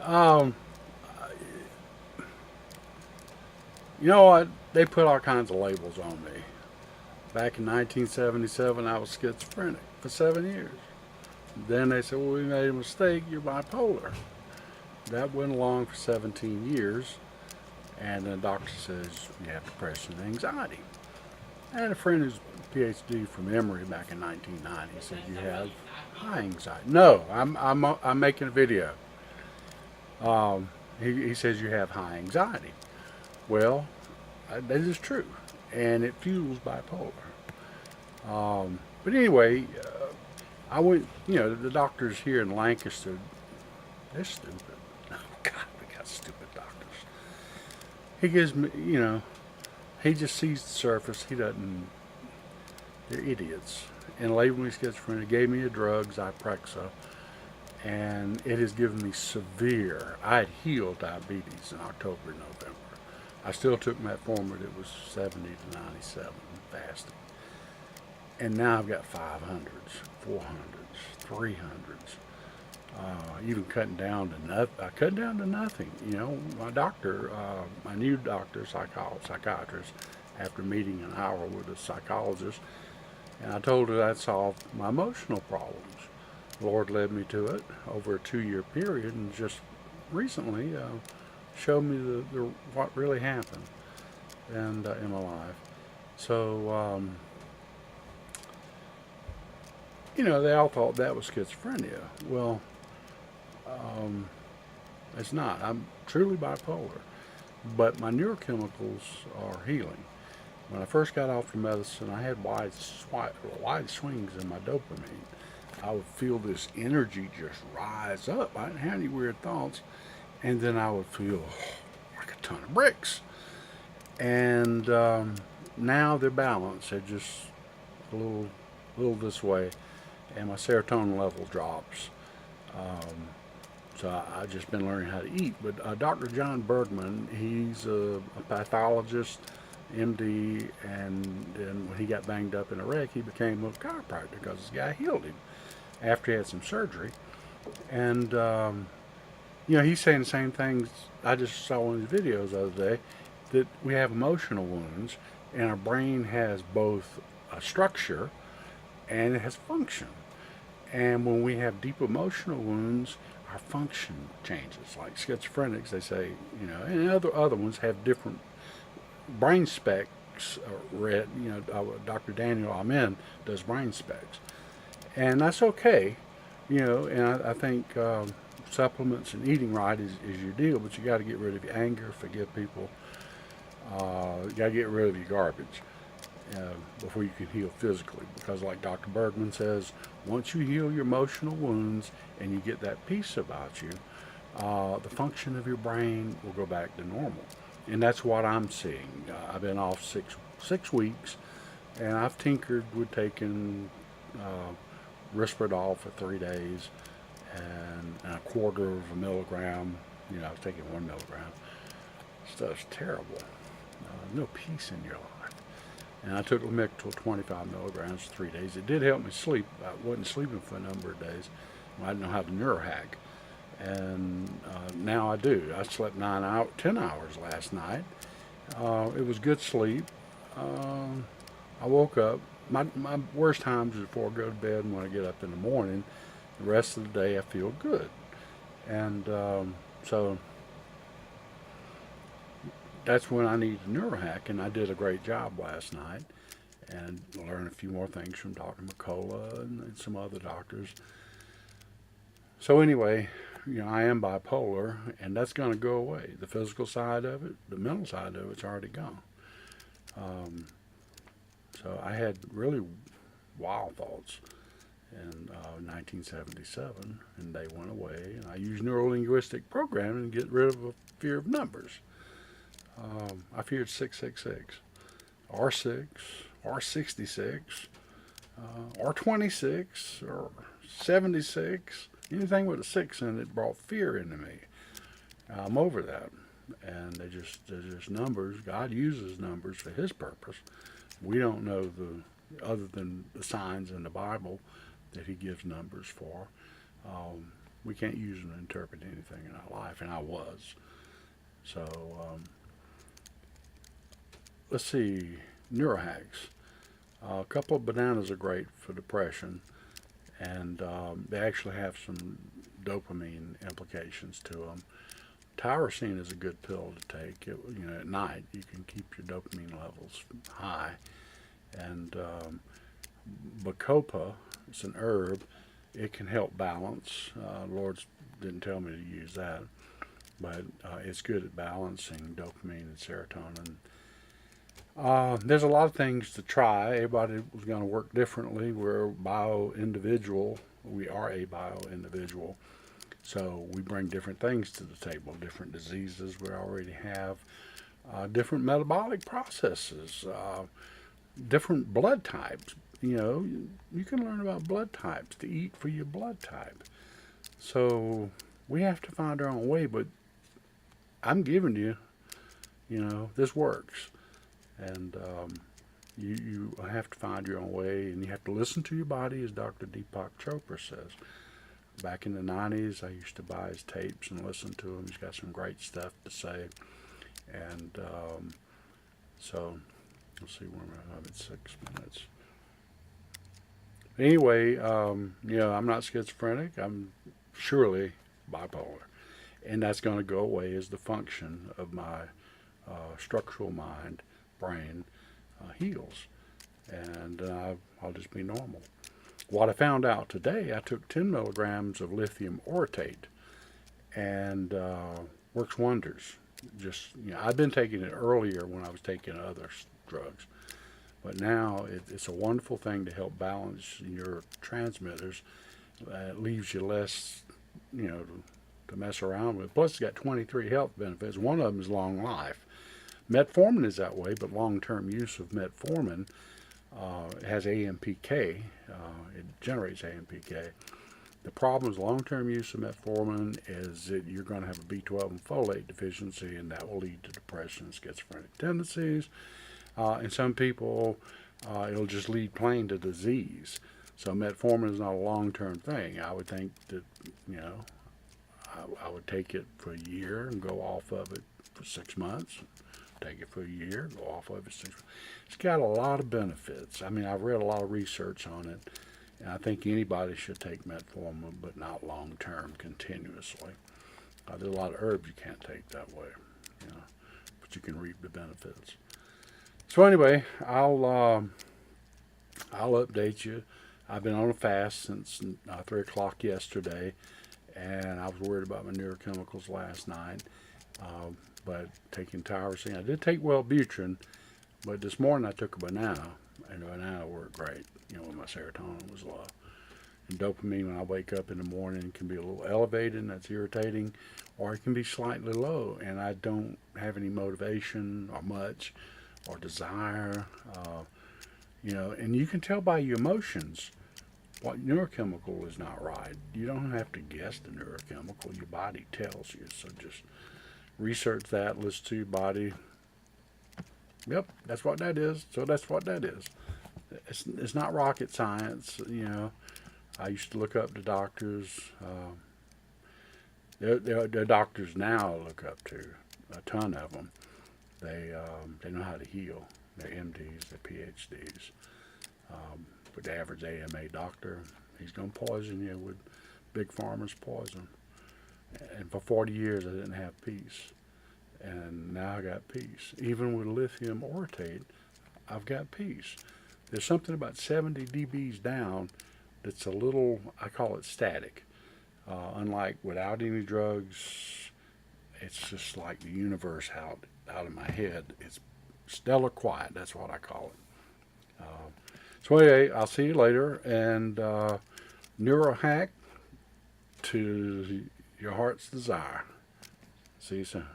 Um, you know what? They put all kinds of labels on me. Back in 1977, I was schizophrenic for 7 years. Then they said, well, we made a mistake. You're bipolar. That went along for 17 years. And the doctor says you have depression and anxiety. I had a friend who's a PhD from Emory back in 1990 said you have high anxiety. No, I'm making a video. Um, he says you have high anxiety. Well, that is true, and it fuels bipolar. But anyway, I went. You know, the doctors here in Lancaster, they're stupid. Oh God, we got stupid doctors. He gives me, he just sees the surface. He doesn't. They're idiots. And labeled me schizophrenic. Gave me a drug, Zyprexa, and it has given me severe. I had healed diabetes in October and November. I still took metformin. It was 70 to 97 fasting. And now I've got 500s, 400s, 300s. Even cutting down to nothing. I cut down to nothing. You know, my doctor, my new doctor, psychiatrist, after meeting an hour with a psychologist, and I told her I'd solved my emotional problems. The Lord led me to it over a 2 year period, and just recently showed me what really happened and in my life. So they all thought that was schizophrenia. Well, um, it's not. I'm truly bipolar, but my neurochemicals are healing. When I first got off the medicine, I had wide swings in my dopamine. I would feel this energy just rise up. I didn't have any weird thoughts, and then I would feel like a ton of bricks. And now they're balanced. They're just a little this way, and my serotonin level drops. Um, so I've just been learning how to eat. But Dr. John Bergman, he's a pathologist, MD, and then when he got banged up in a wreck, he became a chiropractor because this guy healed him after he had some surgery. And he's saying the same things I just saw in his videos the other day, that we have emotional wounds, and our brain has both a structure and it has function. And when we have deep emotional wounds, our function changes. Like schizophrenics, they say, and other ones have different brain specs. Read, Dr. Daniel Amen does brain specs, and that's okay. And I think supplements and eating right is your deal, but you got to get rid of your anger, forgive people. You got to get rid of your garbage before you can heal physically. Because, like Dr. Bergman says, once you heal your emotional wounds and you get that peace about you, the function of your brain will go back to normal. And that's what I'm seeing. I've been off six weeks, and I've tinkered with taking Risperdal for 3 days and a quarter of a milligram. I was taking 1 milligram. Stuff's terrible. No peace in your life. And I took Lamictal 25 milligrams for 3 days. It did help me sleep. I wasn't sleeping for a number of days. I didn't know how to neurohack. And now I do. I slept 10 hours last night. It was good sleep. I woke up. My worst times is before I go to bed and when I get up in the morning. The rest of the day I feel good. And so that's when I need a neurohack, and I did a great job last night and learned a few more things from Dr. McCullough and some other doctors. So anyway, I am bipolar, and that's going to go away. The physical side of it, the mental side of it's already gone. Um, so I had really wild thoughts in 1977, and they went away. And I used neurolinguistic programming to get rid of a fear of numbers. I feared 666, R6, R66, R26, or 76. Anything with a 6 in it brought fear into me. I'm over that. And they're just numbers. God uses numbers for His purpose. We don't know other than the signs in the Bible that He gives numbers for. We can't use them to interpret anything in our life, and I was. So, let's see, Neurohacks. A couple of bananas are great for depression, and they actually have some dopamine implications to them. Tyrosine is a good pill to take. At night you can keep your dopamine levels high. And bacopa, it's an herb. It can help balance. Lord didn't tell me to use that, but it's good at balancing dopamine and serotonin. There's a lot of things to try. Everybody was going to work differently. We're bio-individual. We are a bio-individual. So we bring different things to the table, different diseases we already have, different metabolic processes, different blood types. You can learn about blood types to eat for your blood type. So we have to find our own way, but I'm giving you, this works. And you have to find your own way, and you have to listen to your body, as Dr. Deepak Chopra says. Back in the 90s, I used to buy his tapes and listen to him. He's got some great stuff to say. And so, let's see, where am I? I'm at 6 minutes. Anyway, I'm not schizophrenic. I'm surely bipolar. And that's going to go away as the function of my structural mind, brain, heals. And I'll just be normal. What I found out today, I took 10 milligrams of lithium orotate, and works wonders. I've been taking it earlier when I was taking other drugs, but now it's a wonderful thing to help balance your transmitters. It leaves you less, to mess around with. Plus, it's got 23 health benefits. One of them is long life. Metformin is that way, but long-term use of metformin has AMPK. It generates AMPK. The problem is long-term use of metformin is that you're going to have a B12 and folate deficiency, and that will lead to depression and schizophrenic tendencies. In some people, it'll just lead plain to disease. So metformin is not a long-term thing. I would think that, I would take it for a year and go off of it for 6 months. Take it for a year, go off of it 6 months. It's got a lot of benefits. I mean, I've read a lot of research on it, and I think anybody should take metformin, but not long-term, continuously. There's a lot of herbs you can't take that way, but you can reap the benefits. So anyway, I'll update you. I've been on a fast since 3 o'clock yesterday, and I was worried about my neurochemicals last night. But taking tyrosine, I did take Wellbutrin, but this morning I took a banana, and the banana worked great, when my serotonin was low. And dopamine, when I wake up in the morning, can be a little elevated, and that's irritating, or it can be slightly low, and I don't have any motivation or much or desire, and you can tell by your emotions what neurochemical is not right. You don't have to guess the neurochemical. Your body tells you, so just research that, listen to your body. Yep, that's what that is. So that's what that is. It's not rocket science, I used to look up to doctors. They're doctors now I look up to, a ton of them. They know how to heal. They're MDs, they're PhDs. But the average AMA doctor, he's going to poison you with big pharma's poison. And for 40 years I didn't have peace, and now I got peace. Even with lithium orotate, I've got peace. There's something about 70 dBs down that's a little, I call it static. Unlike without any drugs, it's just like the universe out of my head. It's stellar quiet, that's what I call it. So anyway, I'll see you later, and Neurohack to your heart's desire. See you soon.